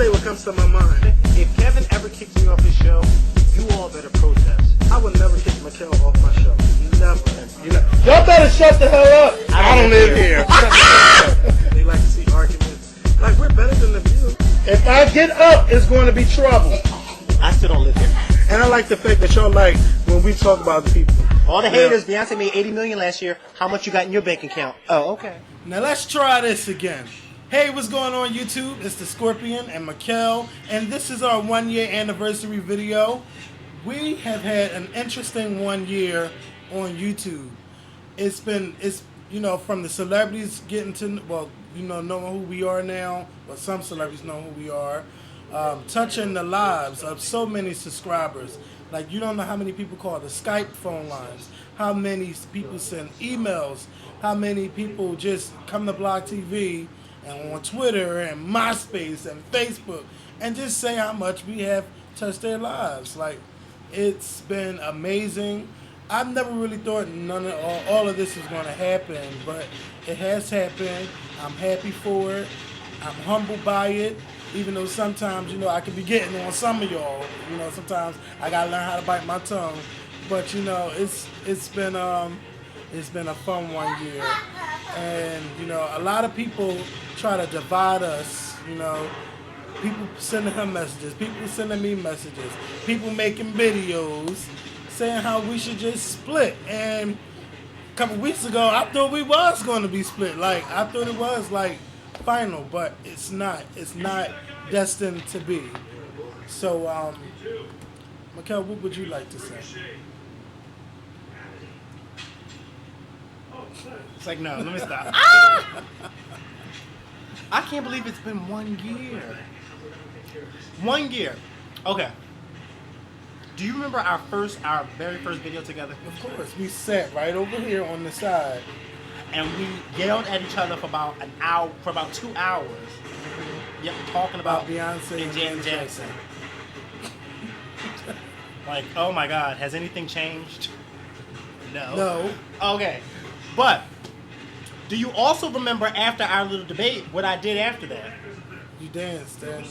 say what comes to my mind. If Kevin ever kicks me off his show, you all better protest. I would never kick Makael off my show. Never. Y'all better shut the hell up. I don't live here. They like to see arguments. Like, we're better than the View. If I get up, it's going to be trouble. I still don't live here. And I like the fact that y'all like when we talk about people. All the haters, Beyonce made $80 million last year. How much you got in your bank account? Oh, okay. Now let's try this again. Hey, what's going on YouTube? It's the Skorpion and Makael, and this is our 1 year anniversary video. We have had an interesting 1 year on YouTube. It's from the celebrities getting to, knowing who we are now, or some celebrities know who we are, touching the lives of so many subscribers. Like, you don't know how many people call the Skype phone lines, how many people send emails, how many people just come to Blog TV and on Twitter and MySpace and Facebook and just say how much we have touched their lives. Like, it's been amazing. I've never really thought all of this is going to happen, but it has happened. I'm happy for it. I'm humbled by it, even though sometimes, I could be getting on some of y'all. Sometimes I got to learn how to bite my tongue. But, it's been a fun 1 year. And, a lot of people try to divide us, People sending her messages, people sending me messages, people making videos saying how we should just split. And a couple weeks ago, I thought we was going to be split. Like, I thought it was, final, but it's not. It's not destined to be. So, Makael, what would you like to say? It's like, no, let me stop. I can't believe it's been 1 year. 1 year. Okay. Do you remember our very first video together? Of course. We sat right over here on the side. And we yelled at each other for about 2 hours. Yep, talking about Beyonce and Janet Jackson. Like, oh my God, has anything changed? No. No. Okay. But do you also remember after our little debate what I did after that? You danced in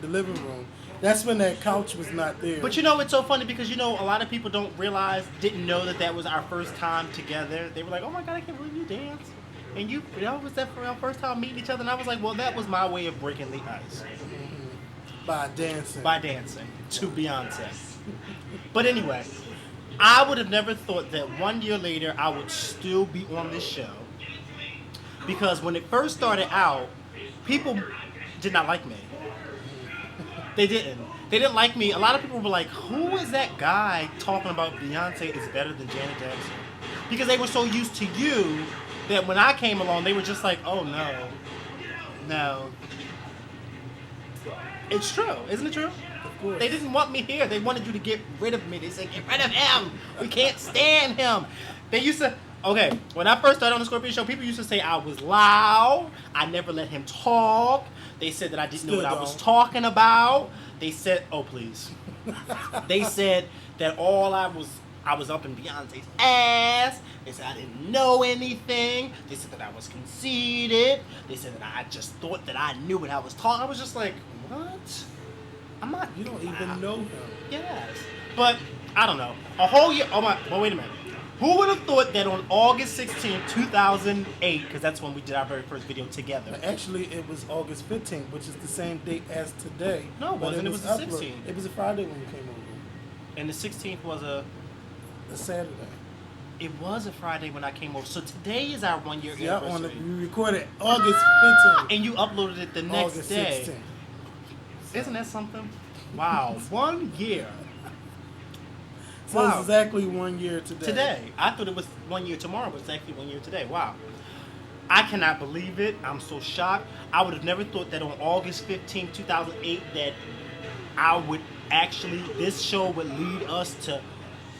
the living room. That's when that couch was not there. But it's so funny because a lot of people didn't know that was our first time together. They were like, oh my God, I can't believe you danced. And was that for our first time meeting each other? And I was like, well, that was my way of breaking the ice. Mm-hmm. By dancing To Beyonce. But anyway, I would have never thought that 1 year later I would still be on this show. Because when it first started out, people did not like me. They didn't. They didn't like me. A lot of people were like, who is that guy talking about Beyonce is better than Janet Jackson? Because they were so used to you that when I came along, they were just like, oh, no. It's true. Isn't it true? Of course. They didn't want me here. They wanted you to get rid of me. They said, get rid of him. We can't stand him. They used to... Okay, when I first started on the Skorpion Show, people used to say I was loud. I never let him talk. They said that I didn't know what I was talking about. They said, oh, please. They said that I was up in Beyonce's ass. They said I didn't know anything. They said that I was conceited. They said that I just thought that I knew what I was talking. I was just like, what? I'm not. You don't even know him. Yes. But, I don't know. A whole year. Oh, my. Well, wait a minute. Who would have thought that on August 16, 2008, because that's when we did our very first video together. Actually, it was August 15th, which is the same date as today. No, it wasn't. It was the 16th. It was a Friday when you came over. And the 16th was a Saturday. It was a Friday when I came over. So today is our 1 year anniversary. We recorded August 15th. And you uploaded it the next August day. 16th. Isn't that something? Wow. 1 year. So wow. It's exactly 1 year today. Today. I thought it was 1 year tomorrow, but it's actually 1 year today. Wow. I cannot believe it. I'm so shocked. I would have never thought that on August 15, 2008, that this show would lead us to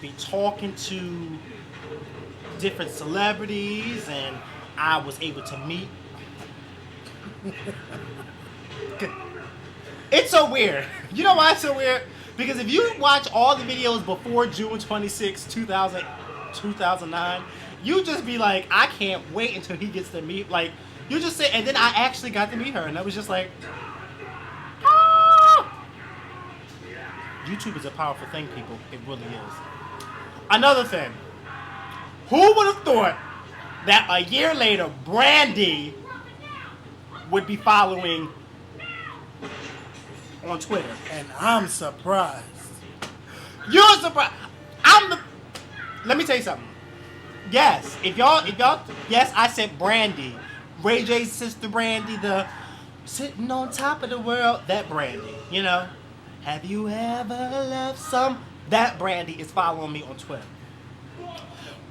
be talking to different celebrities, and I was able to meet. It's so weird. You know why it's so weird? Because if you watch all the videos before June 26, 2009, you just be like, I can't wait until he gets to meet. Like, you just say, and then I actually got to meet her, and I was just like, YouTube is a powerful thing, people. It really is. Another thing. Who would have thought that a year later, Brandy would be following on Twitter? And I'm surprised. You're surprised. Let me tell you something. Yes, if y'all, yes, I said Brandy. Ray J's sister Brandy, the sitting on top of the world, that Brandy, you know. Have you ever loved some? That Brandy is following me on Twitter.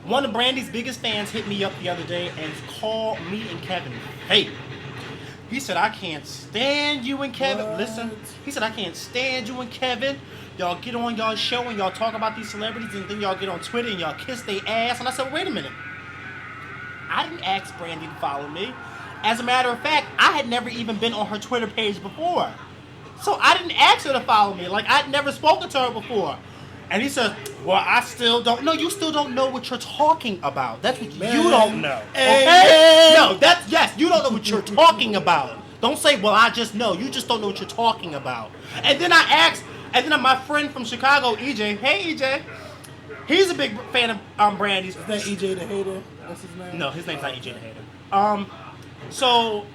One of Brandy's biggest fans hit me up the other day and called me and Kevin fake. He said, I can't stand you and Kevin. What? Listen, he said, I can't stand you and Kevin. Y'all get on y'all show and y'all talk about these celebrities and then y'all get on Twitter and y'all kiss their ass. And I said, wait a minute. I didn't ask Brandy to follow me. As a matter of fact, I had never even been on her Twitter page before. So I didn't ask her to follow me. Like, I'd never spoken to her before. And he said, well, I still don't know. You still don't know what you're talking about. That's what you don't know. Okay? No, yes, you don't know what you're talking about. Don't say, well, I just know. You just don't know what you're talking about. And then I asked, and then my friend from Chicago, EJ, hey, EJ, he's a big fan of Brandy's. Is that EJ the Hater? That's his name? No, his name's not EJ the Hater. So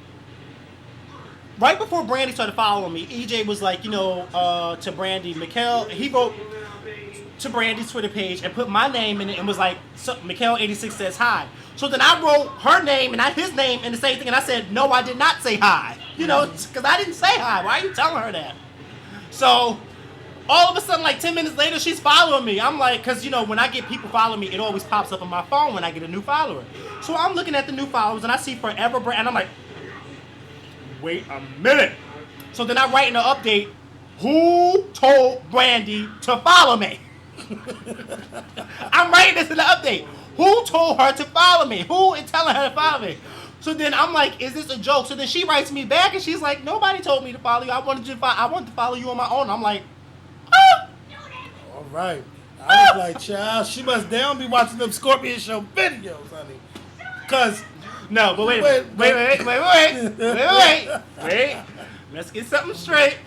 right before Brandy started following me, EJ was like, to Brandy, Makael, he wrote to Brandy's Twitter page and put my name in it and was like, so, Makael86 says hi. So then I wrote her name and his name and the same thing, and I said, no, I did not say hi. Because I didn't say hi. Why are you telling her that? So all of a sudden, like 10 minutes later, she's following me. I'm like, because, when I get people following me, it always pops up on my phone when I get a new follower. So I'm looking at the new followers, and I see Forever Brand, and I'm like, wait a minute. So then I write in an update, who told Brandy to follow me? I'm writing this in the update. Who told her to follow me? Who is telling her to follow me? So then I'm like, is this a joke? So then she writes me back, and she's like, nobody told me to follow you. I wanted to follow you on my own. I'm like, all right. I was like, child, she must down be watching them Skorpion Show videos, honey. Cause no, but wait. Let's get something straight.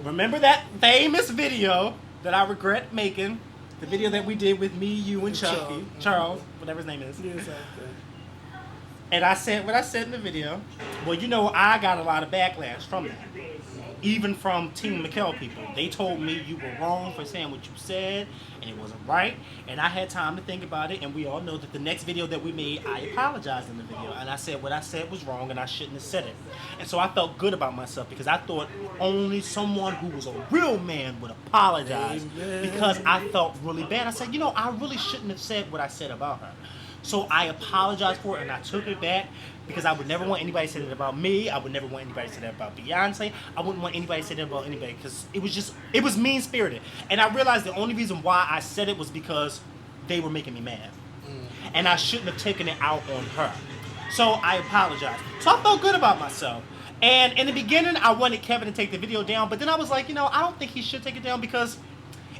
Remember that famous video that I regret making? The video that we did with me, you, and Chucky, Charles, whatever his name is. Yes, okay. And I said what I said in the video. Well, I got a lot of backlash from that. Even from Team Makael people. They told me you were wrong for saying what you said, and it wasn't right. And I had time to think about it, and we all know that the next video that we made, I apologized in the video. And I said what I said was wrong, and I shouldn't have said it. And so I felt good about myself, because I thought only someone who was a real man would apologize. Because I felt really bad. I said, I really shouldn't have said what I said about her. So I apologized for it, and I took it back, because I would never want anybody to say that about me. I would never want anybody to say that about Beyonce. I wouldn't want anybody to say that about anybody, because it was mean-spirited. And I realized the only reason why I said it was because they were making me mad. And I shouldn't have taken it out on her. So I apologized. So I felt good about myself. And in the beginning, I wanted Kevin to take the video down, but then I was like, I don't think he should take it down, because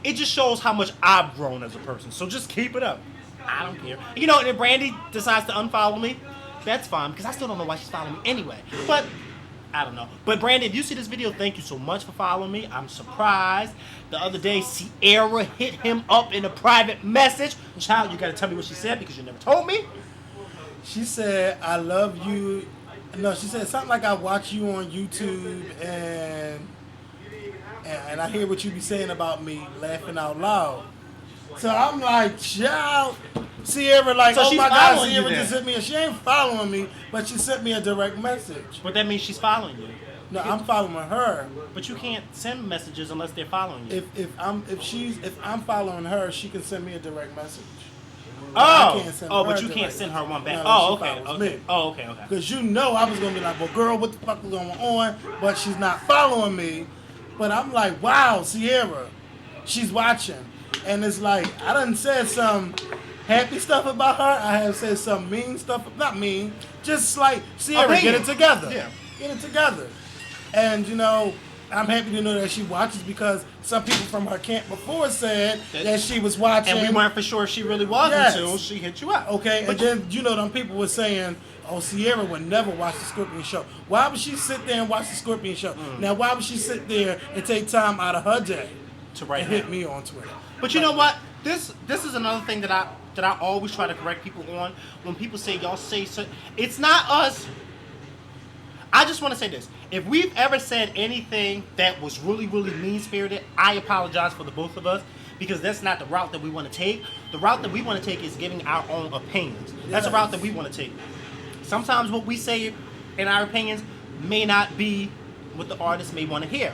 it just shows how much I've grown as a person. So just keep it up. I don't care. And if Brandy decides to unfollow me, that's fine, because I still don't know why she's following me anyway. But I don't know. But Brandy, if you see this video, thank you so much for following me. I'm surprised. The other day, Sierra hit him up in a private message. Child, you got to tell me what she said, because you never told me. She said, I love you. No, she said something like, I watch you on YouTube and I hear what you be saying about me, laughing out loud. So I'm like, child. Sierra, like, so oh my God, Sierra Sierra just sent me. She ain't following me, but she sent me a direct message. But that means she's following you. No, I'm following her. But you can't send messages unless they're following you. If I'm following her, she can send me a direct message. But you can't send her one back. No, okay. Oh, okay. Because I was gonna be like, well, girl, what the fuck is going on? But she's not following me. But I'm like, wow, Sierra, she's watching, and it's like I done said some happy stuff about her. I have said some mean stuff. Not mean, just like Sierra, get it together. Yeah. Get it together. And I'm happy to know that she watches because some people from her camp before said that she was watching. And we weren't for sure if she really was until she hit you up. Okay, but then, them people were saying, oh, Sierra would never watch the Skorpion show. Why would she sit there and watch the Skorpion show? Now, why would she sit there and take time out of her day to write and hit me on Twitter? But you know what? This is another thing that I always try to correct people on. When people say y'all say so, it's not us. I just want to say this. If we've ever said anything that was really, really mean-spirited, I apologize for the both of us because that's not the route that we want to take. The route that we want to take is giving our own opinions. That's the route that we want to take. Sometimes what we say in our opinions may not be what the artist may want to hear.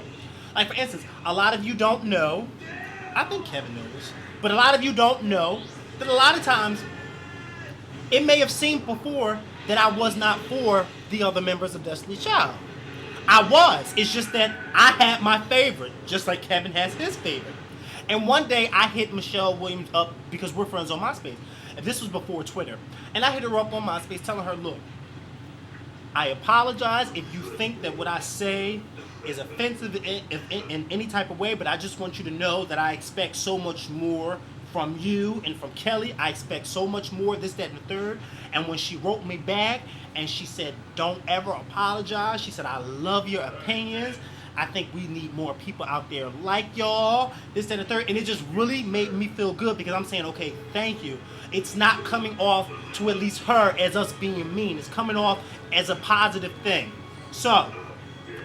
Like, for instance, a lot of you don't know, I think Kevin knows, but a lot of you don't know that a lot of times it may have seemed before that I was not for the other members of Destiny's Child. I was. It's just that I had my favorite, just like Kevin has his favorite. And one day I hit Michelle Williams up because we're friends on MySpace. And this was before Twitter. And I hit her up on MySpace telling her, look, I apologize if you think that what I say is offensive in any type of way, but I just want you to know that I expect so much more from you and from Kelly. I expect so much more, this, that, and the third. And when she wrote me back and she said, don't ever apologize. She said, I love your opinions. I think we need more people out there like y'all, this, that, and the third. And it just really made me feel good because I'm saying, okay, thank you. It's not coming off to at least her as us being mean. It's coming off as a positive thing. So,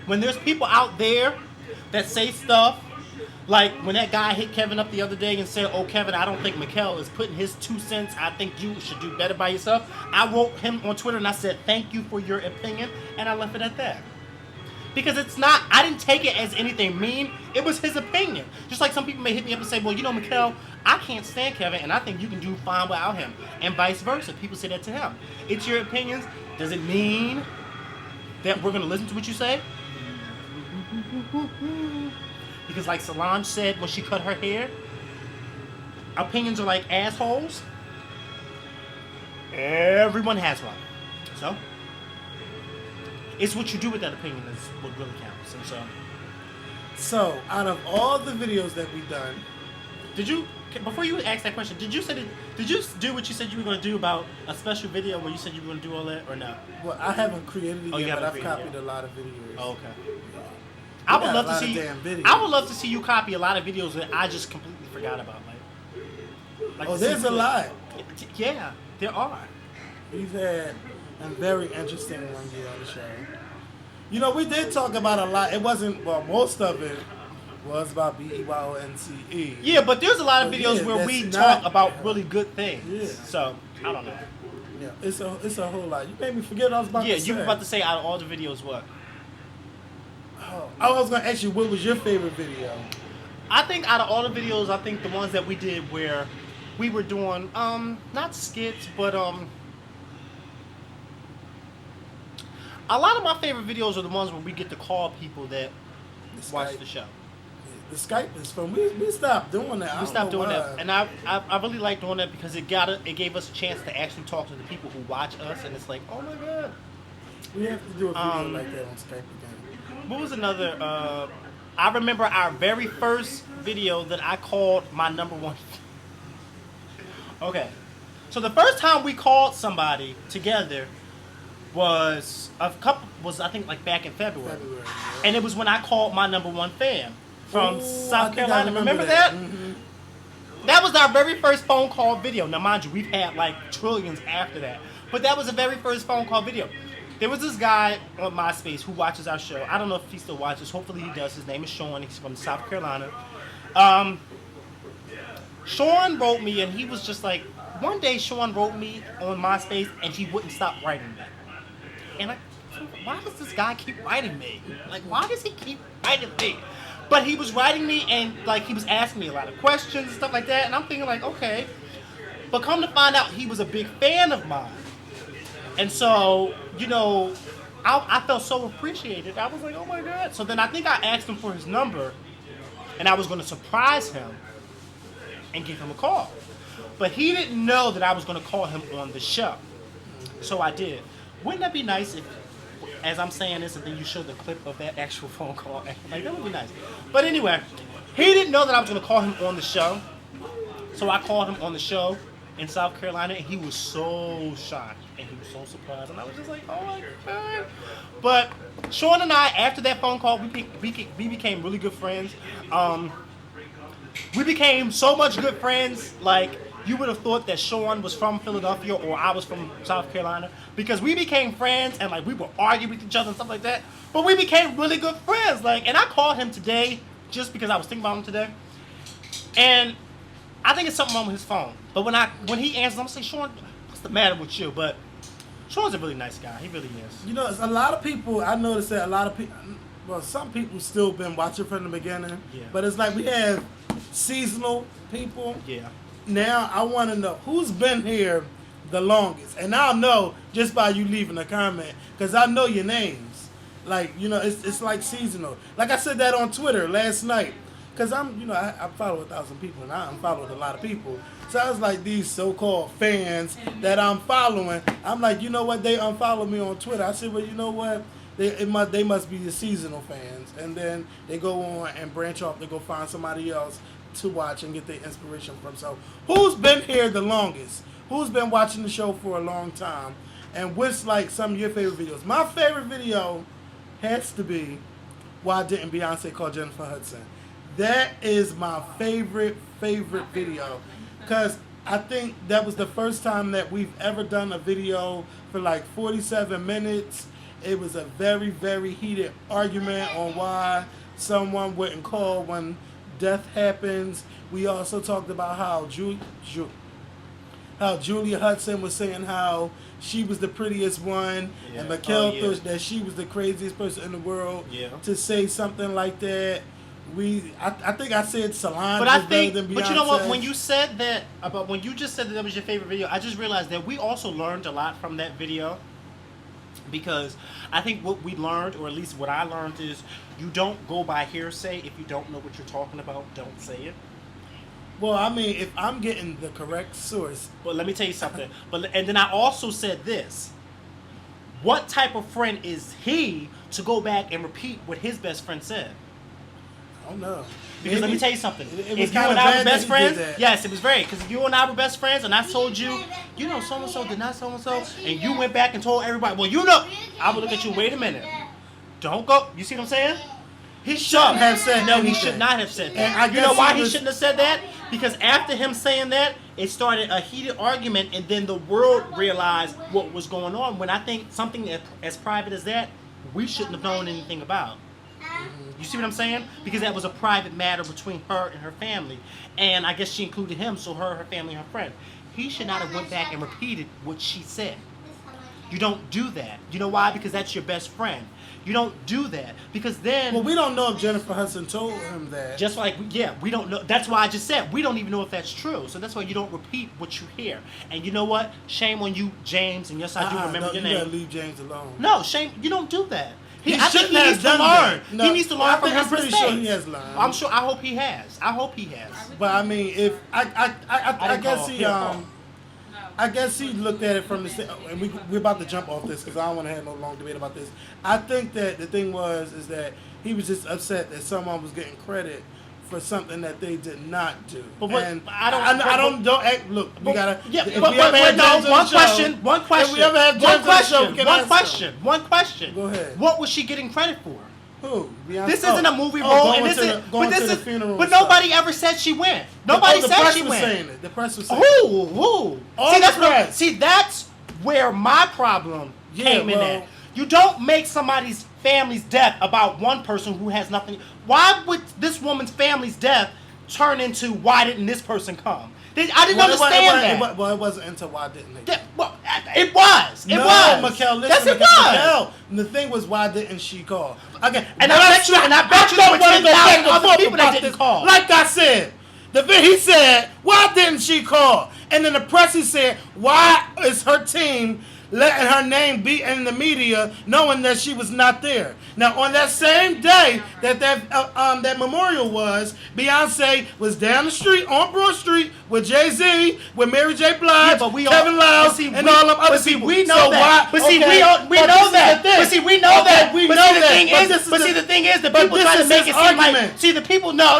when there's people out there that say stuff, like when that guy hit Kevin up the other day and said, oh, Kevin, I don't think Makael is putting his 2 cents. I think you should do better by yourself. I wrote him on Twitter and I said, thank you for your opinion. And I left it at that. Because it's not, I didn't take it as anything mean. It was his opinion. Just like some people may hit me up and say, well, Makael, I can't stand Kevin and I think you can do fine without him. And vice versa. People say that to him. It's your opinions. Does it mean that we're going to listen to what you say? Because like Solange said when she cut her hair, opinions are like assholes. Everyone has one. So, it's what you do with that opinion is what really counts. And so out of all the videos that we've done, before you ask that question, did you do what you said you were going to do about a special video where you said you were going to do all that or no? Well, I haven't created it yet, but I've copied a lot of videos. Oh, okay. I would love to see you copy a lot of videos that I just completely forgot about. Like there's a lot. Yeah, there are. We've had a very interesting one here on the show. We did talk about a lot. It wasn't, most of it was about BEYONCE. Yeah, but there's a lot of videos where we talk about really good things. Yeah. So, I don't know. Yeah, it's a whole lot. You made me forget what I was about to say. Yeah, you were about to say out of all the videos what? Oh, I was going to ask you, what was your favorite video? I think out of all the videos, I think the ones that we did where we were doing, not skits, but, a lot of my favorite videos are the ones where we get to call people that watch the show. The Skype is fun. We stopped doing that. We stopped doing that, and I really like doing that because it gave us a chance to actually talk to the people who watch us, and it's like, oh my god. We have to do a video like that on Skype again. What was another? I remember our very first video that I called my number one. Okay, so the first time we called somebody together was I think like back in February. And it was when I called my number one fan from South Carolina. Remember that? Mm-hmm. That was our very first phone call video. Now, mind you, we've had like trillions after that, but that was the very first phone call video. There was this guy on MySpace who watches our show. I don't know if he still watches. Hopefully he does. His name is Sean. He's from South Carolina. Sean wrote me, and he was just like, one day Sean wrote me on MySpace, and he wouldn't stop writing me. And why does this guy keep writing me? Like, why does he keep writing me? But he was writing me, and like he was asking me a lot of questions and stuff like that, and I'm thinking like, okay. But come to find out, he was a big fan of mine. And so, I felt so appreciated. I was like, oh my God. So then I think I asked him for his number, and I was going to surprise him and give him a call. But he didn't know that I was going to call him on the show. So I did. Wouldn't that be nice if as I'm saying this, and then you show the clip of that actual phone call. Like, that would be nice. But anyway, he didn't know that I was going to call him on the show. So I called him on the show in South Carolina, and he was so shocked. And he was so surprised. And I was just like, oh my God. But Sean and I, after that phone call, we became really good friends. We became so much good friends, like, you would have thought that Sean was from Philadelphia or I was from South Carolina, because we became friends and like we would argue with each other and stuff like that. But we became really good friends. Like, and I called him today just because I was thinking about him today, and I think it's something wrong with his phone. But when he answers, I'm gonna say, Sean, what's the matter with you? But Sean's a really nice guy. He really is. You know, a lot of people. I noticed that a lot of people. Well, some people still been watching from the beginning. Yeah. But it's like we have seasonal people. Yeah. Now I want to know who's been here the longest, and I'll know just by you leaving a comment, because I know your names. Like, you know, it's like seasonal. Like I said that on Twitter last night, because I follow 1,000 people and I unfollowed a lot of people. So I was like, these so-called fans that I'm following, I'm like, you know what? They unfollowed me on Twitter. I said, well, you know what? They must be the seasonal fans, and then they go on and branch off to go find somebody else to watch and get their inspiration from. So who's been here the longest? Who's been watching the show for a long time? And what's like some of your favorite videos? My favorite video has to be Why Didn't Beyonce Call Jennifer Hudson? That is my favorite video, because I think that was the first time that we've ever done a video for like 47 minutes. It was a very, very heated argument on why someone wouldn't call when death happens. We also talked about how Julia Hudson was saying how she was the prettiest one, and Makael thought that she was the craziest person in the world to say something like that. I think I said Solange was better than Beyonce. But you know what? When you said that when you just said that was your favorite video, I just realized that we also learned a lot from that video. Because I think what we learned, or at least what I learned, is you don't go by hearsay. If you don't know what you're talking about, don't say it. Well, I mean, if I'm getting the correct source. But let me tell you something. And then I also said this. What type of friend is he to go back and repeat what his best friend said? I don't know. Because let me tell you something. If you and I were best friends, yes, it was very. Because if you and I were best friends, and I told you, you know, so and so did not so and so, and you went back and told everybody, well, you know, I would look at you. Wait a minute, don't go. You see what I'm saying? He shouldn't have said no. He should not have said that. You know why he shouldn't have said that? Because after him saying that, it started a heated argument, and then the world realized what was going on. When I think something as private as that, we shouldn't have known anything about. You see what I'm saying? Because that was a private matter between her and her family. And I guess she included him, so her family, and her friend. He should not have went back and repeated what she said. You don't do that. You know why? Because that's your best friend. You don't do that. Because then... Well, we don't know if Jennifer Hudson told him that. Just like, we don't know. That's why I just said, we don't even know if that's true. So that's why you don't repeat what you hear. And you know what? Shame on you, James, and yes, I do remember your name. You gotta leave James alone. No, shame. You don't do that. I think he needs to learn. No, he needs to learn from his I'm pretty mistakes. sure he has learned. I'm sure. I hope he has. But I mean, if I guess he looked at it from the, and we're about to jump off this because I don't want to have no long debate about this. I think that the thing is that he was just upset that someone was getting credit for something that they did not do. But what, and don't act. Look, we gotta. Yeah, one question. One question. Go ahead. What was she getting credit for? Who? Beyonce? This isn't a movie role, and but nobody ever said she went. Nobody said she went. Saying it. The press was saying it. Who? See, that's where my problem came in at. You don't make somebody's family's death about one person who has nothing. Why would this woman's family's death turn into why didn't this person come? I didn't understand that. Well, it wasn't until why didn't they? It was. Makael, listen. Yes, it was. Makael, the thing was, why didn't she call? Okay, and I bet you there were 10,000 other people that didn't call. Like I said, he said, why didn't she call? And then the press said, why is her team letting her name be in the media, knowing that she was not there? Now, on that same day that memorial was, Beyonce was down the street on Broad Street with Jay-Z, with Mary J. Blige, Kevin Liles, and all them other people. We know that. We know the thing is, the people try to make it seem like. See, the people, no.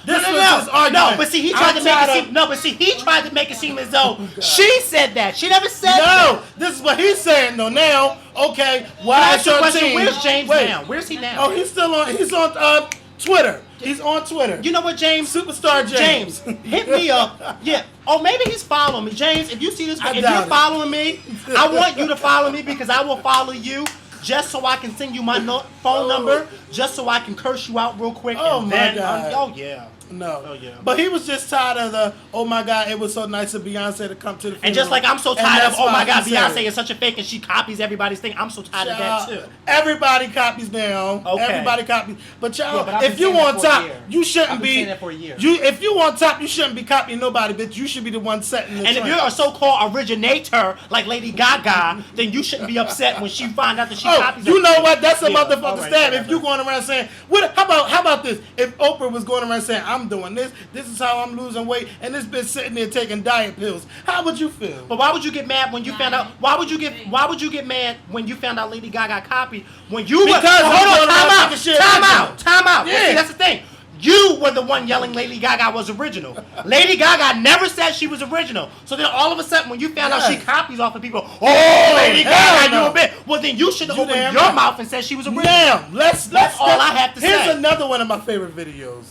This was his argument. No, but see, he tried to make it seem. No, but see, he tried to make it seem as though she said that. She never said that. No, this is what he's saying though. Now, okay, why is your team? Where's James now? Where's he now? Oh, he's still on. He's on Twitter. He's on Twitter. You know what, James? Superstar James. Hit me up. Yeah. Oh, maybe he's following me. James, if you see this, if you're following me, I want you to follow me because I will follow you just so I can send you my phone number, just so I can curse you out real quick. Oh, and my then, God. Oh, yeah. No. Oh, yeah. But he was just tired of the, oh my God, it was so nice of Beyonce to come to the funeral. And just like I'm so tired of, oh my God, Beyonce it. is such a fake and she copies everybody's thing. I'm so tired of that too. Everybody copies now. Okay. Everybody copies. But y'all, but if you on top, you shouldn't be. I've been saying that for a year. If you on top, you shouldn't be copying nobody, bitch. You should be the one setting the And trend. if you're a so-called originator like Lady Gaga, then you shouldn't be upset when she find out that she copies. You know what? That's a motherfucking right, stab. right, If you going around saying, how about this? If Oprah was going around saying, I'm doing this is how I'm losing weight, and this bitch sitting there taking diet pills, how would you feel? But why would you get mad when you found out? Why would you get mad when you found out Lady Gaga copied? When you because hold on, time out. Yeah. See, that's the thing. You were the one yelling Lady Gaga was original. Lady Gaga never said she was original. So then all of a sudden when you found out she copies off of people, Lady Gaga, you a bitch. Well then you should have opened your mouth and said she was original. Now, that's all I have to say. Here's another one of my favorite videos.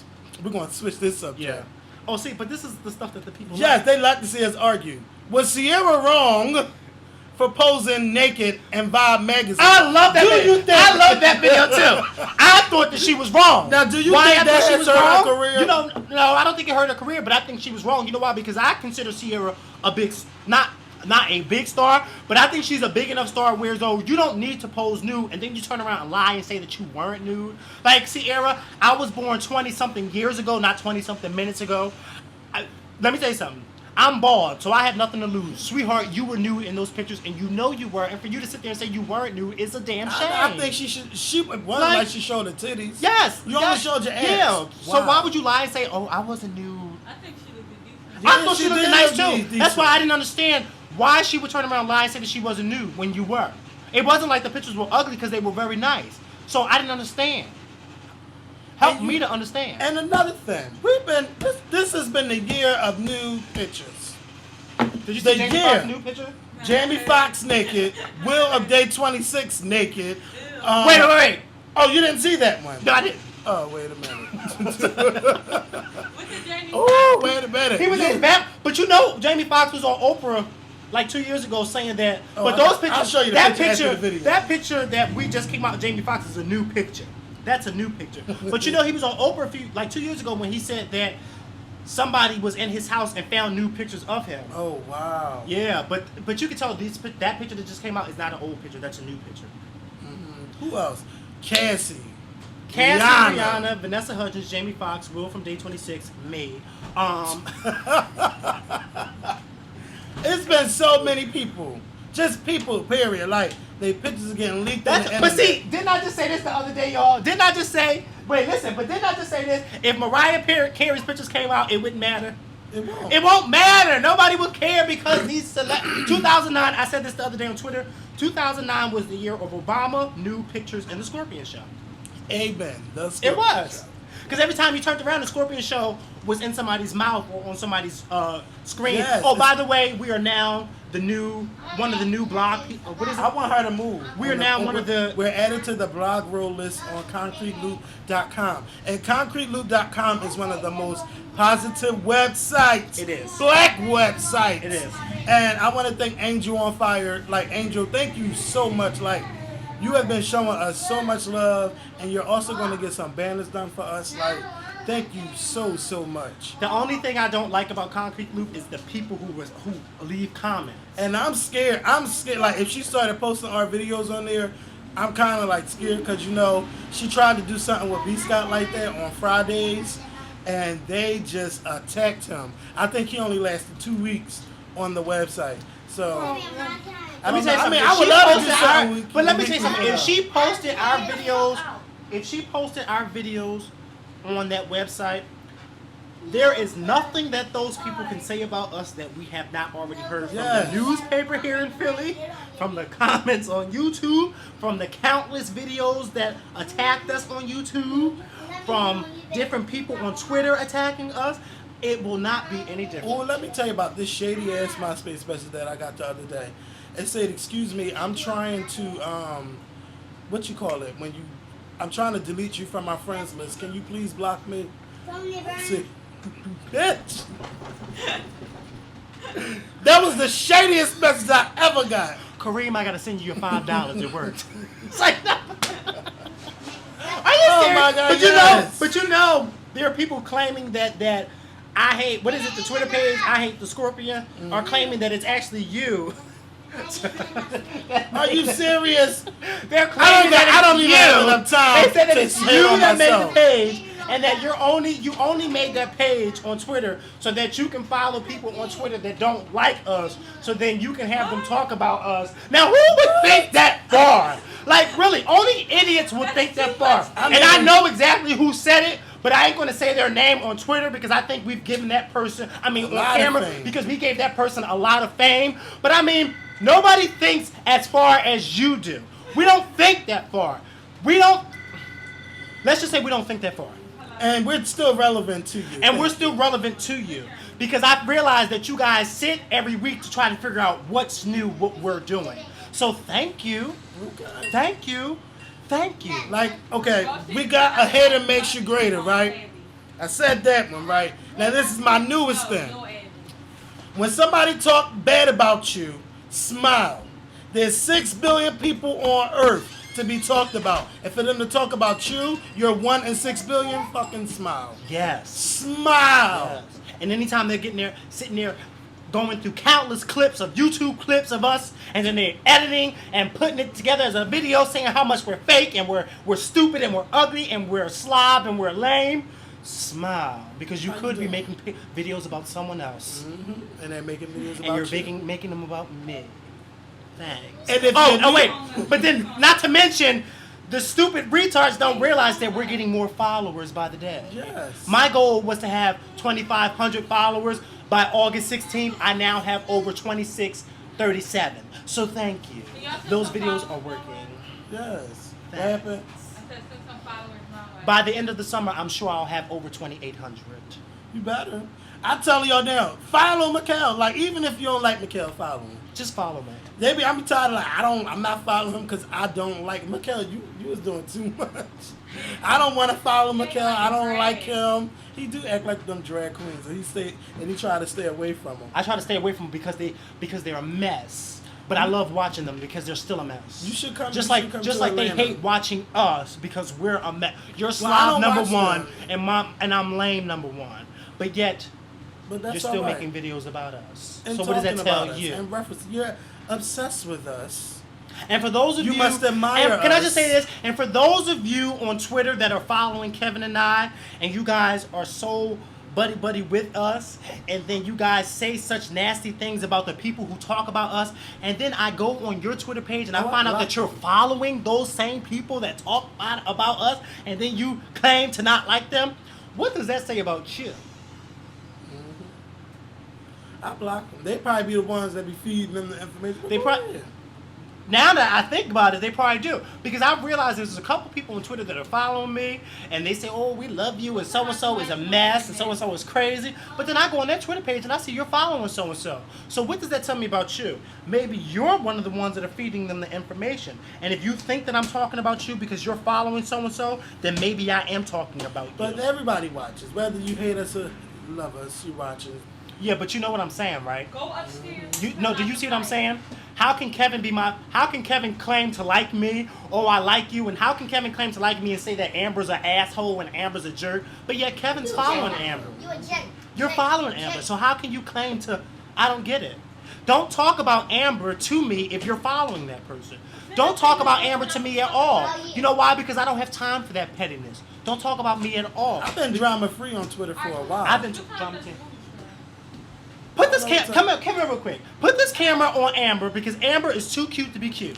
We're going to switch this up. Yeah. Oh, see, but this is the stuff that the people like. They like to see us argue. Was Sierra wrong for posing naked in Vibe magazine? I love that video. I love that video too. I thought that she was wrong. Now, do you think that she was hurt her career? You know, no, I don't think it hurt her career, but I think she was wrong. You know why? Because I consider Sierra a big, not a big star, but I think she's a big enough star where though you don't need to pose nude and then you turn around and lie and say that you weren't nude. Like Sierra, I was born 20-something years ago, not 20-something minutes ago. Let me tell you something. I'm bald, so I have nothing to lose. Sweetheart, you were nude in those pictures, and you know you were. And for you to sit there and say you weren't nude is a damn shame. I think she should. She wasn't like she showed her titties. Yes. You only showed your ass. Yeah. Wow. So why would you lie and say, oh, I wasn't nude? I think she looked decent. I thought she looked nice too. Decent. That's why I didn't understand why she would turn around and lie and say that she wasn't nude when you were. It wasn't like the pictures were ugly because they were very nice. So I didn't understand. Help me to understand. And another thing, this has been the year of nude pictures. Did you see Jamie Foxx's new picture? Jamie Foxx naked, Will of Day 26 naked. Wait. Oh, you didn't see that one? No, I didn't. Oh, wait a minute. What's the Jamie? Oh, wait a minute. He was in back, but you know, Jamie Foxx was on Oprah like 2 years ago saying that. Oh, but those pictures, I'll show you the that picture after the video. that picture that we just came out of Jamie Foxx is a new picture. That's a new picture. But you know, he was on Oprah like 2 years ago when he said that somebody was in his house and found new pictures of him. Oh, wow. Yeah, but you can tell that picture that just came out is not an old picture. That's a new picture. Mm-hmm. Who else? Cassie, Rihanna, Vanessa Hudgens, Jamie Foxx, Will from Day 26, me. It's been so many people. Just people, period. Like, they pictures are getting leaked on the internet. But see, didn't I just say this the other day, y'all? Didn't I just say, wait, listen, but didn't I just say this? If Mariah Carey's pictures came out, it wouldn't matter. It won't. It won't matter. Nobody will care because these 2009, I said this the other day on Twitter, 2009 was the year of Obama, new pictures, and the Skorpion Show. Amen. It was. Because every time you turned around, the Skorpion Show was in somebody's mouth or on somebody's screen. Yes, oh, by the way, we are now one of the new blog. What is it? I want her to move. We're added to the blog roll list on ConcreteLoop.com. And ConcreteLoop.com is one of the most positive websites. It is. Black websites. It is. And I want to thank Angel on Fire. Like, Angel, thank you so much. Like, you have been showing us so much love, and you're also going to get some banners done for us. Like, thank you so much. The only thing I don't like about Concrete Loop is the people who leave comments. And I'm scared. Like, if she started posting our videos on there, I'm kind of like scared because, you know, she tried to do something with B. Scott like that on Fridays, and they just attacked him. I think he only lasted 2 weeks on the website. So Let me tell you something. I would love to do something. But let me tell you something. If she posted our videos on that website, There is nothing that those people can say about us that we have not already heard from Yes. the newspaper here in Philly, from the comments on YouTube, from the countless videos that attacked us on YouTube, from different people on Twitter attacking us. It will not be any different. Well, let me tell you about this shady ass MySpace message that I got the other day. It said, "Excuse me, I'm trying to what you call it when you, I'm trying to delete you from my friends list. Can you please block me?" See, bitch. That was the shadiest message I ever got. Kareem, I gotta send you your $5. It worked. It's like, no. Are you Oh serious? my God, but yes. you know, there are people claiming that I hate. What is it? The Twitter page, I hate the Skorpion, are claiming that it's actually you. Are you serious? They're claiming that I don't it's even have you. enough time They said that to it's say you on that made the myself. page, and that you only made that page on Twitter so that you can follow people on Twitter that don't like us, so then you can have them talk about us. Now, who would think that far? Like, really, only idiots would think that far. And I know exactly who said it, but I ain't going to say their name on Twitter because I think we've given that person, on lot of camera, fame. because we gave that person a lot of fame. But I mean, nobody thinks as far as you do. We don't think that far. Let's just say we don't think that far. And we're still relevant to you. And we're still relevant to you. Because I've realized that you guys sit every week to try to figure out what's new, what we're doing. So thank you. Okay. Thank you. Thank you. Like, okay, we got a hater makes you greater, right? I said that one, right? Now this is my newest thing. When somebody talk bad about you, smile. There's 6 billion people on Earth to be talked about. And for them to talk about you, you're 1 in 6 billion, fucking smile. Yes. Smile. Yes. And anytime they're getting there, sitting there, going through countless clips of YouTube clips of us, and then they're editing and putting it together as a video saying how much we're fake and we're stupid and we're ugly and we're slob and we're lame, smile, because you could be making videos about someone else, And they're making videos about and you're you. making them about me. Thanks. And if Oh, you- wait, but then not to mention, the stupid retards don't realize that we're getting more followers by the day. Yes. My goal was to have 2,500 followers by August 16th. I now have over 2637. So thank you. Those videos are working. Yes. What Thanks. happened? By the end of the summer, I'm sure I'll have over 2,800. You better. I tell y'all now, follow Makael. Like, even if you don't like Makael, follow him. Just follow me. I'm tired of like, I'm not following him because I don't like Makael. You was doing too much. I don't want to follow Makael. I don't like him. He do act like them drag queens. And he try to stay away from them. I try to stay away from them because they're a mess. But I love watching them because they're still a mess. You should come. Just you should like come just to like they Atlanta. hate watching us because we're a mess. You're I slob don't number watch one, them. and I'm lame number one. But yet But that's you're still all right. making videos about us. And So what does that talking about tell us you? And reference, you're obsessed with us. And for those of you, You must admire and can I us. just say this? And for those of you on Twitter that are following Kevin and I, and you guys are so buddy with us, and then you guys say such nasty things about the people who talk about us, and then I go on your Twitter page and I find out that you're following those same people that talk about us, and then you claim to not like them. What does that say about you? I block them. They probably be the ones that be feeding them the information. They probably. Now that I think about it, they probably do. Because I've realized there's a couple people on Twitter that are following me, and they say, oh, we love you, and so-and-so is a mess, and so-and-so is crazy. But then I go on their Twitter page, and I see you're following so-and-so. So what does that tell me about you? Maybe you're one of the ones that are feeding them the information. And if you think that I'm talking about you because you're following so-and-so, then maybe I am talking about you. But everybody watches. Whether you hate us or love us, you watching. Yeah, but you know what I'm saying, right? Go upstairs. Do you see what I'm saying? How can Kevin claim to like me? Oh, I like you. And how can Kevin claim to like me and say that Amber's an asshole and Amber's a jerk? But yet Kevin's following Amber. You're following Amber. So how can you claim to? I don't get it. Don't talk about Amber to me if you're following that person. Don't talk about Amber to me at all. You know why? Because I don't have time for that pettiness. Don't talk about me at all. I've been drama free on Twitter for a while. I've been drama free. Put this come here real quick. Put this camera on Amber because Amber is too cute to be cute.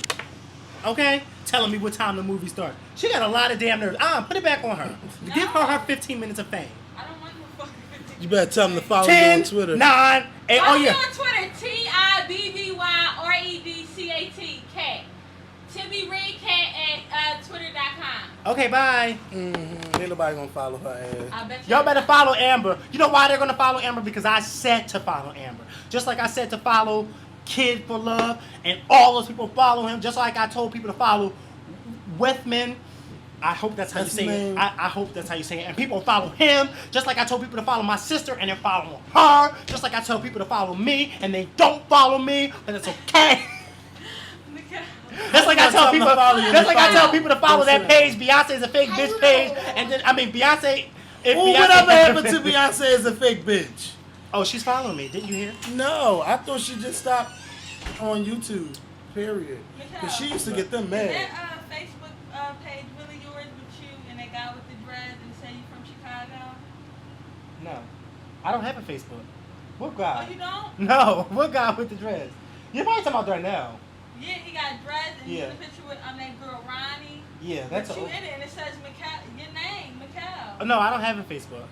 Okay? Telling me what time the movie starts. She got a lot of damn nerves. Put it back on her. Give her 15 minutes of fame. I don't want no fucking 15 You better tell them to follow you 10, on Twitter. 9, 8. Follow Oh, me yeah. on Twitter, TIBBYREDCAT. TibbyRedCat at Twitter.com. Okay, bye. Ain't nobody gonna follow her ass. I bet you. Y'all better follow Amber. You know why they're going to follow Amber? Because I said to follow Amber. Just like I said to follow Kid for Love, and all those people follow him. Just like I told people to follow Wethman. I hope that's how That's you say his it. name. I hope that's how you say it. And people follow him, just like I told people to follow my sister, and they're following her. Just like I tell people to follow me, and they don't follow me, and it's okay. That's like I tell people. That's like I tell people to follow that page. Beyonce is a fake bitch page, and then Beyonce. If Ooh, Beyonce whatever happened to Beyonce is a fake bitch? Oh, she's following me. Didn't you hear? No, I thought she just stopped on YouTube. Period. Because she used to get them Is mad. that Facebook page really yours with you and that guy with the dreads and say you from Chicago? No, I don't have a Facebook. What Oh, guy? you don't? No, what guy with the dreads? You're probably talking about Darnell. Yeah, he got dreads and Yeah. he's in a picture with that girl Ronnie. Yeah, that's But you a. in it and it says your name, Makael. No, I don't have a Facebook.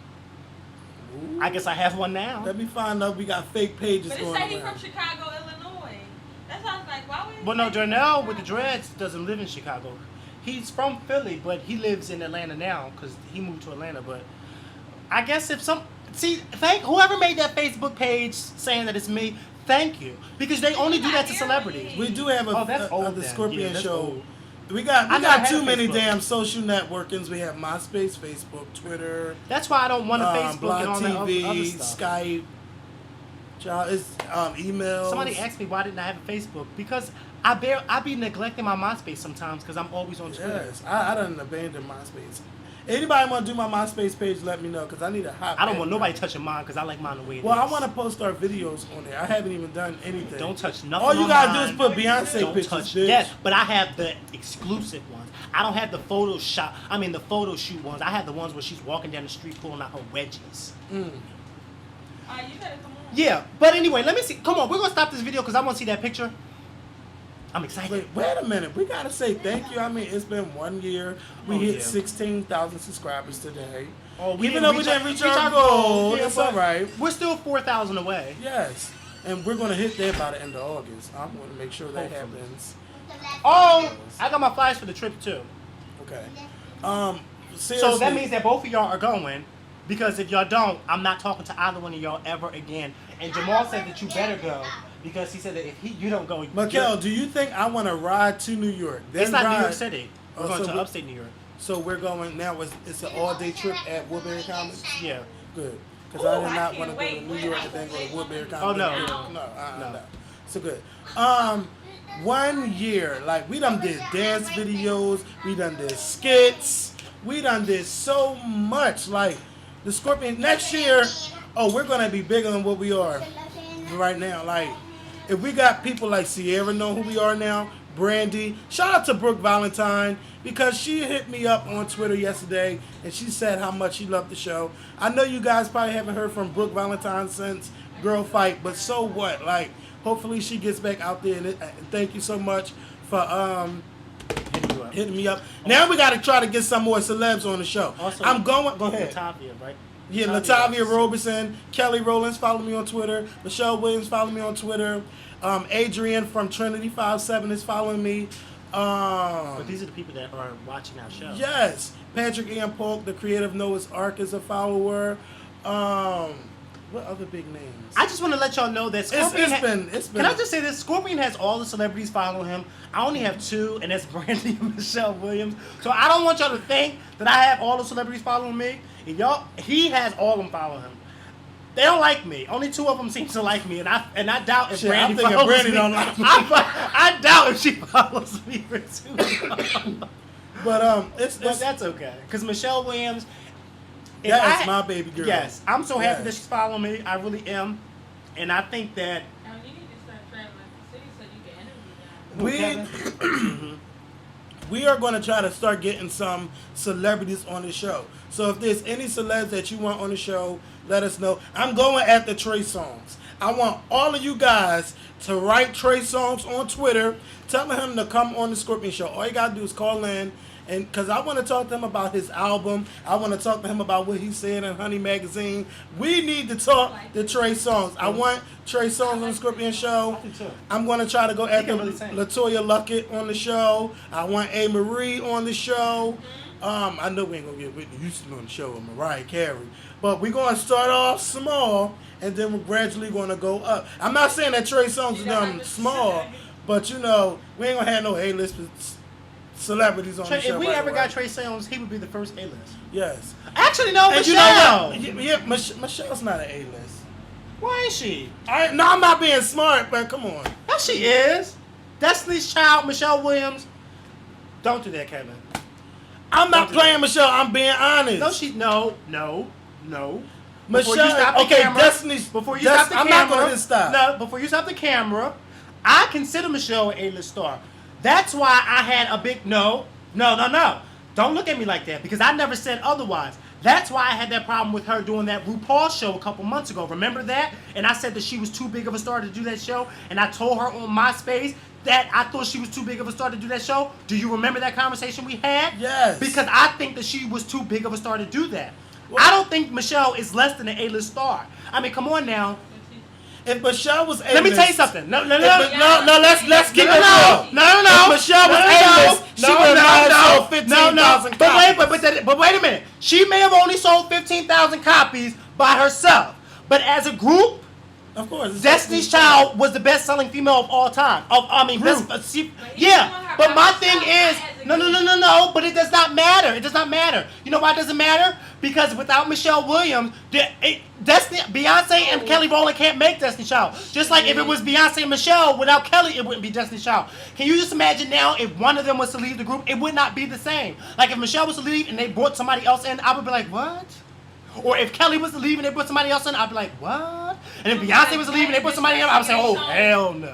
Ooh. I guess I have one now. Let me find out we got fake pages But it going say he from around. Chicago, Illinois. That's why I was like, why would he But no, say Darnell he's with the from dreads doesn't live in Chicago. He's from Philly, but he lives in Atlanta now because he moved to Atlanta. But I guess if thank whoever made that Facebook page saying that it's me. Thank you, because they only do that to celebrities. We do have that's old the then. Scorpion Yeah, that's show. old. We got I never had too a many Facebook. damn social networkings. We have MySpace, Facebook, Twitter, That's why I don't want a Facebook Blog and all that TV, other stuff. Skype. It's emails. Somebody asked me why didn't I have a Facebook, because I be neglecting my MySpace sometimes because I'm always on Twitter. Yes, I done abandoned MySpace. Anybody want to do my MySpace page? Let me know because I need a hot. I don't want background. nobody touching mine because I like mine the way it Well, I is. want to post our videos on there. I haven't even done anything. Don't touch nothing. All you on gotta mine. do is put Beyonce Don't pictures, touch. bitch. Yes, but I have the exclusive ones. I don't have the Photoshop. The photo shoot ones. I have the ones where she's walking down the street pulling out her wedgies. Mm. you better come on. Yeah, but anyway, let me see. Come on, we're gonna stop this video because I want to see that picture. I'm excited. Wait a minute. We gotta say thank you. It's been 1 year. We hit 16,000 subscribers today. Oh, Even though we didn't reach our goal, yeah, it's but all right. We're still 4,000 away. Yes, and we're gonna hit that by the end of August. I'm gonna make sure that Hopefully. happens. Oh, I got my flights for the trip too. Okay. So Seriously, that means that both of y'all are going, because if y'all don't, I'm not talking to either one of y'all ever again. And Jamal said that you better go because he said that if you don't go, Makael, do you think I want to ride to New York? it's not New ride- York City. We're Oh, going so to upstate New York. So we're going now. It's an all-day trip at Woodbury Commons. Yeah. Good, because I Ooh, did I not can't want to go to wait. New York and then go to Woodbury Commons. Oh, no. No. So good. 1 year, like we done did dance videos, we done did skits, we done did so much. Like the Scorpion next year, we're gonna be bigger than what we are right now. Like if we got people like Sierra know who we are now, Brandy. Shout out to Brooke Valentine because she hit me up on Twitter yesterday and she said how much she loved the show. I know you guys probably haven't heard from Brooke Valentine since Girl Fight, but so what? Like hopefully she gets back out there and thank you so much for hitting me up. Now we got to try to get some more celebs on the show. Also, I'm going. Go ahead. Latavia, right? Yeah, Latavia Roberson, Kelly Rowlands, follow me on Twitter. Michelle Williams, follow me on Twitter. Adrian from Trinity 57 is following me. But these are the people that are watching our show. Yes, Patrick Ian Polk, the creator of Noah's Ark, is a follower. What other big names? I just want to let y'all know that Scorpion. It's been. Can I just say this? Scorpion has all the celebrities following him. I only have 2, and that's Brandy and Michelle Williams. So I don't want y'all to think that I have all the celebrities following me. He has all of them following him. They don't like me. Only 2 of them seem to like me, and I doubt if Brandy I'm thinking follows Brandy me. don't like me. I doubt if she follows me for too long. But But that's okay, because Michelle Williams. That's my baby girl. Yes, I'm so happy that Yes. she's following me. I really am, and I think that Now, you need to start traveling the city so you can interview them. We are going to try to start getting some celebrities on the show. So if there's any celebs that you want on the show, let us know. I'm going after Trey Songz. I want all of you guys to write Trey Songz on Twitter, telling him to come on the Skorpion Show. All you gotta do is call in, and because I want to talk to him about his album. I want to talk to him about what he said in Honey Magazine. We need to talk to Trey Songz. I want Trey Songz on the Skorpion Show. I'm going to try to go after Latoya Luckett on the show. I want A. Marie on the show. I know we ain't going to get Whitney Houston on the show with Mariah Carey. But we're going to start off small, and then we're gradually going to go up. I'm not saying that Trey Songz is small, but, you know, we ain't going to have no A-list celebrities on the show. If we ever got Trey Songz, he would be the first A-list. Yes. Actually, no, and Michelle. You know what? Michelle's not an A-list. Why is she? No, I'm not being smart, but come on. Yes, she is. Destiny's Child, Michelle Williams. Don't do that, Kevin. I'm not playing Michelle. I'm being honest. No. Michelle, okay, Destiny's. Before you stop the camera. I'm not going to stop. No, before you stop the camera, I consider Michelle an A-list star. That's why I had a big no. Don't look at me like that because I never said otherwise. That's why I had that problem with her doing that RuPaul show a couple months ago. Remember that? And I said that she was too big of a star to do that show. And I told her on MySpace that I thought she was too big of a star to do that show. Do you remember that conversation we had? Yes. Because I think that she was too big of a star to do that. Well, I don't think Michelle is less than an A-list star. I mean, come on now. If Michelle was A-list, let me tell you something. No. Let's keep it real. No. If Michelle was A-list, she would have sold 15,000 copies. But wait a minute. She may have only sold 15,000 copies by herself, but as a group, of course, Destiny's Child was the best-selling female of all time. But my thing is, no. But it does not matter. It does not matter. You know why it doesn't matter? Because without Michelle Williams, Beyonce and Kelly Rowland can't make Destiny's Child. Just like if it was Beyonce and Michelle, without Kelly, it wouldn't be Destiny's Child. Can you just imagine now if one of them was to leave the group, it would not be the same. Like if Michelle was to leave and they brought somebody else in, I would be like, what? Or if Kelly was to leave and they brought somebody else in, I'd be like, what? And if Beyonce was to leave and they brought somebody else, I would say, oh, hell no.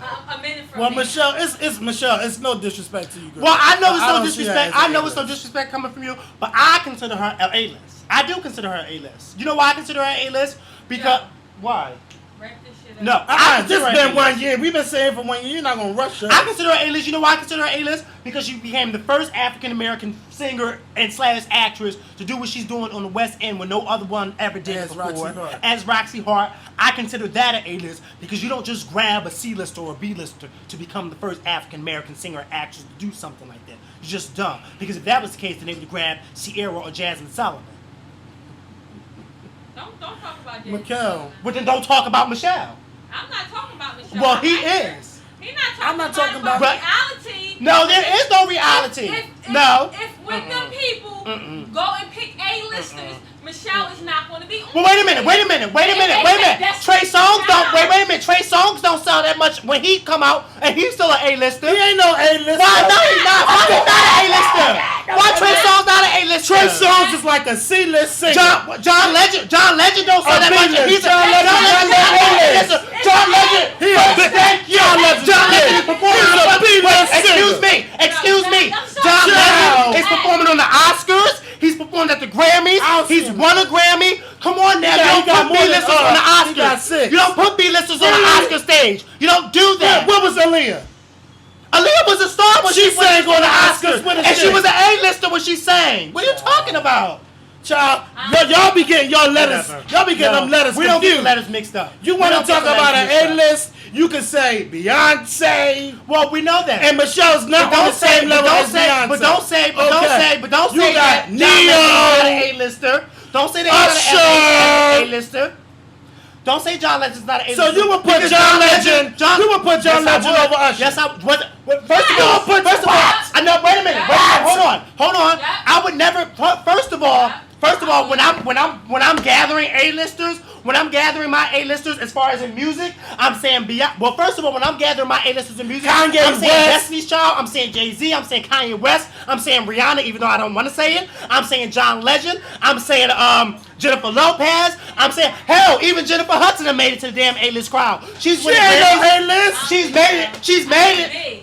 Well, Michelle, it's Michelle. It's no disrespect to you, girl. Well, I know it's no disrespect. I know it's no disrespect coming from you, but I consider her an A-list. I do consider her an A-list. You know why I consider her an A-list? Because, why? No, this has been 1 year. We've been saying for 1 year, you're not going to rush her. I consider her A-list. You know why I consider her A-list? Because she became the first African-American singer and / actress to do what she's doing on the West End when no other one ever did as before. Roxy As Roxy Hart. I consider that an A-list because you don't just grab a C-lister or a B-lister to become the first African-American singer or actress to do something like that. You're just dumb. Because if that was the case, then they would grab Sierra or Jasmine Sullivan. Don't talk about that. Mikael. But then don't talk about Michelle. I'm not talking about Michelle. Well, he is. He's not talking about reality. No, there is no reality. If when them people go and pick A-listers, Michelle is not going to be on. Well, wait a minute. Trey Songz don't sell that much when he come out, and he's still an A-lister. He ain't no A-lister. Why no, he's not? Why he's not an A-lister? Why Trey Songz not an A-lister? Trey Songz is like a C-list singer. John Legend don't sell that much. He's John Legend. is performing on the Excuse me. John Legend is performing on the Oscars. He's performed at the Grammys. He's won a Grammy. Come on now. You don't put B-listers on the Oscars. You don't put B-listers on the Oscar stage. You don't do that. What was Aaliyah? Aaliyah was a star when she sang on the Oscars. And she was an A-lister when she sang. What are you talking about? Child, y'all be getting your letters. Y'all be getting them letters confused. We don't get the letters mixed up. You want to talk about an A-list? You can say Beyonce. Well, we know that. And Michelle's not on the same level as Beyonce. But don't say you that. got Neo. A-lister. Don't say that. A-lister. Don't say John Legend's not an A-lister. So you would put John Legend. You would put John Legend over Usher. Yes, I would. First of all, I know. Wait a minute. Hold on. I would never. First of all, when I'm gathering A-listers, when I'm gathering my A-listers as far as in music, I'm saying well, first of all, when I'm gathering my A-listers in music, I'm saying Destiny's Child, I'm saying Jay-Z, I'm saying Kanye West, I'm saying Rihanna, even though I don't want to say it, I'm saying John Legend, I'm saying Jennifer Lopez, I'm saying, hell, even Jennifer Hudson have made it to the damn A-list crowd. She ain't no A-list. She's made it.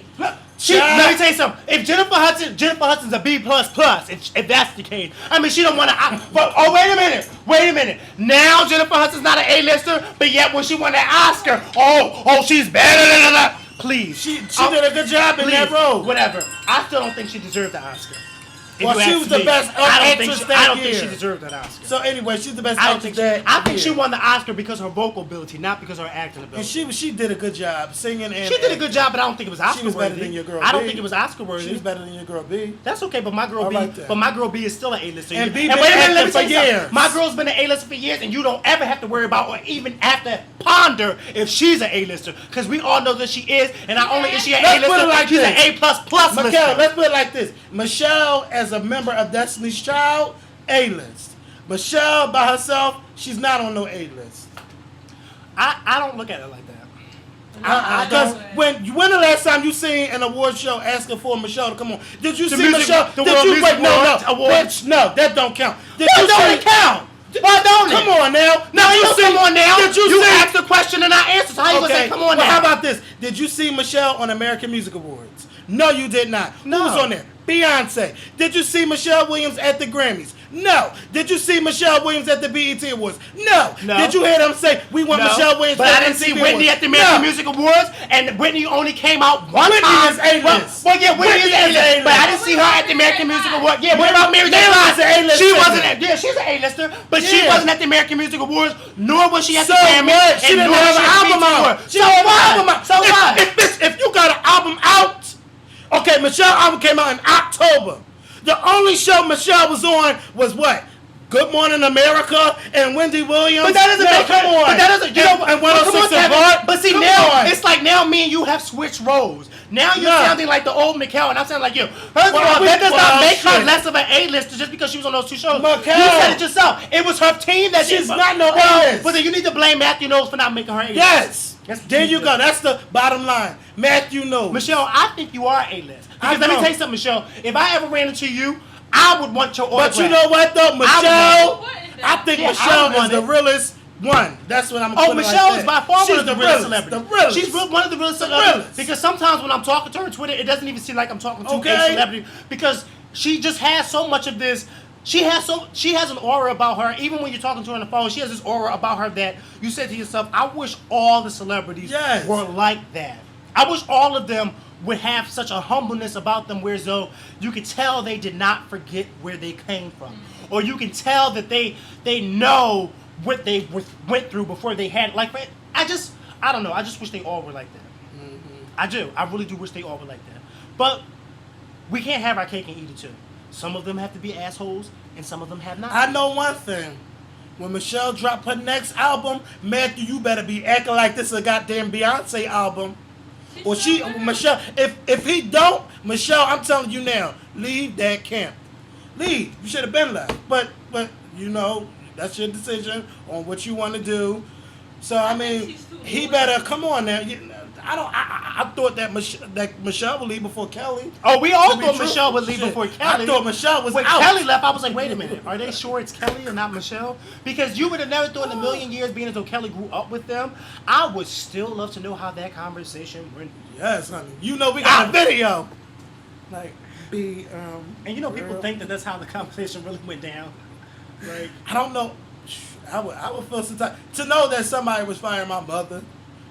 Let me tell you something. If Jennifer Hudson's a B++, if that's the case. I mean, she don't want to. But wait a minute. Now Jennifer Hudson's not an A-lister, but yet when she won that Oscar, she's better. Please, she did a good job in that role. Whatever. I still don't think she deserved the Oscar. Well, she was the best actress that year. I don't think she deserved that Oscar. So anyway, she's the best actress that I think she won the Oscar because of her vocal ability, not because of her acting ability. And she did a good job singing. And she did a good job, but I don't think it was Oscar worthy. She was better than your girl B. I don't think it was Oscar worthy. She was better than your girl B. That's okay, but my girl B is still an A-lister. And B been acting for years. My girl's been an A-lister for years, and you don't ever have to worry about or even have to ponder if she's an A-lister, because we all know that she is, and not only is she an A-lister, she's an A++ lister. Mikael, let's put it like this. Michelle, as a member of Destiny's Child, A-list. Michelle by herself, she's not on no A-list. I don't look at it like that. Because when the last time you seen an award show asking for Michelle to come on? Did you see Michelle? The World Music Awards? Bitch, no, that don't count. That don't count. Why don't it? Come on now. No, you come on now. You asked the question and I answered. So how you gonna say come on now? How about this? Did you see Michelle on American Music Awards? No, you did not. No. Who was on there? Beyonce. Did you see Michelle Williams at the Grammys? No. Did you see Michelle Williams at the BET Awards? No. Did you hear them say we want Michelle Williams? But I didn't see Whitney at the American Music Awards, and Whitney only came out one time. Whitney is A-list. Well, yeah, Whitney is A-list, but I didn't see her at the American Music Awards. Yeah, what about Mary J. Blige? She wasn't. She's an A-lister, but she wasn't at the American Music Awards, nor was she at the Grammys. She didn't have an album out. So what? If you got an album out, okay, Michelle's album came out in October. The only show Michelle was on was what? Good Morning America and Wendy Williams. But that doesn't make come on. But that doesn't. And 106 and Bart. But see now, it's like now me and you have switched roles. Now you're sounding like the old Makael, and I'm sounding like you. First of all, that does not make her less of an A-lister just because she was on those two shows. Makael. You said it yourself. It was her team that she's not no A-list. But then you need to blame Matthew Knowles for not making her A-list. Yes. There you go. That's the bottom line. Matthew Knowles. Michelle, I think you are A-list. Because let me tell you something, Michelle. If I ever ran into you, I would want your autograph. But you know what though, Michelle? I think Michelle is the realest one. That's what I'm going to put Michelle like is by far one of the realest celebrities. celebrities. She's one of the realest celebrities. Because sometimes when I'm talking to her on Twitter, it doesn't even seem like I'm talking to a celebrity. Because she just has so much of this. She has an aura about her. Even when you're talking to her on the phone, she has this aura about her that you said to yourself, I wish all the celebrities were like that. I wish all of them would have such a humbleness about them where though you could tell they did not forget where they came from. Or you can tell that they know what they went through before they had I don't know. I just wish they all were like that. Mm-hmm. I do. I really do wish they all were like that. But we can't have our cake and eat it too. Some of them have to be assholes, and some of them have not. I know one thing. When Michelle drop her next album, Matthew, you better be acting like this is a goddamn Beyonce album. Or Michelle, if he don't, Michelle, I'm telling you now, leave that camp. Leave. You should have been left. But you know, that's your decision on what you want to do. So I mean, he better come on now. I thought that Michelle would leave before Kelly. Oh, we all thought Michelle would leave before Kelly. I thought Michelle was when out. Kelly left, I was like, wait a minute. Are they sure it's Kelly and not Michelle? Because you would have never thought in a million years, being as though Kelly grew up with them, I would still love to know how that conversation went. Yes, honey. You know we got a video. Like, and you know people think that that's how the conversation really went down. Like, I don't know. I would feel some time to know that somebody was firing my mother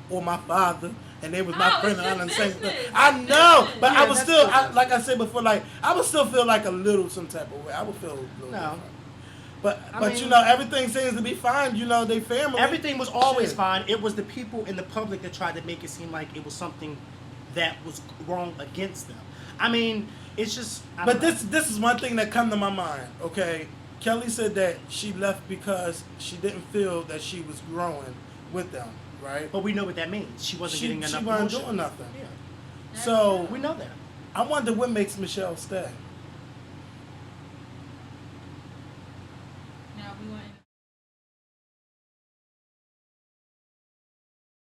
or my father. And they was my friend and I'm saying I know, but I would still, like I said before, like I would still feel like a little some type of way. I would feel a little different. But I mean, you know, everything seems to be fine. You know, they family. Everything was always fine. It was the people in the public that tried to make it seem like it was something that was wrong against them. I mean, it's just. But this is one thing that come to my mind. Okay, Kelly said that she left because she didn't feel that she was growing with them. Right. But we know what that means. She wasn't getting enough. She wasn't doing nothing. Yeah. So we know that. I wonder what makes Michelle stay.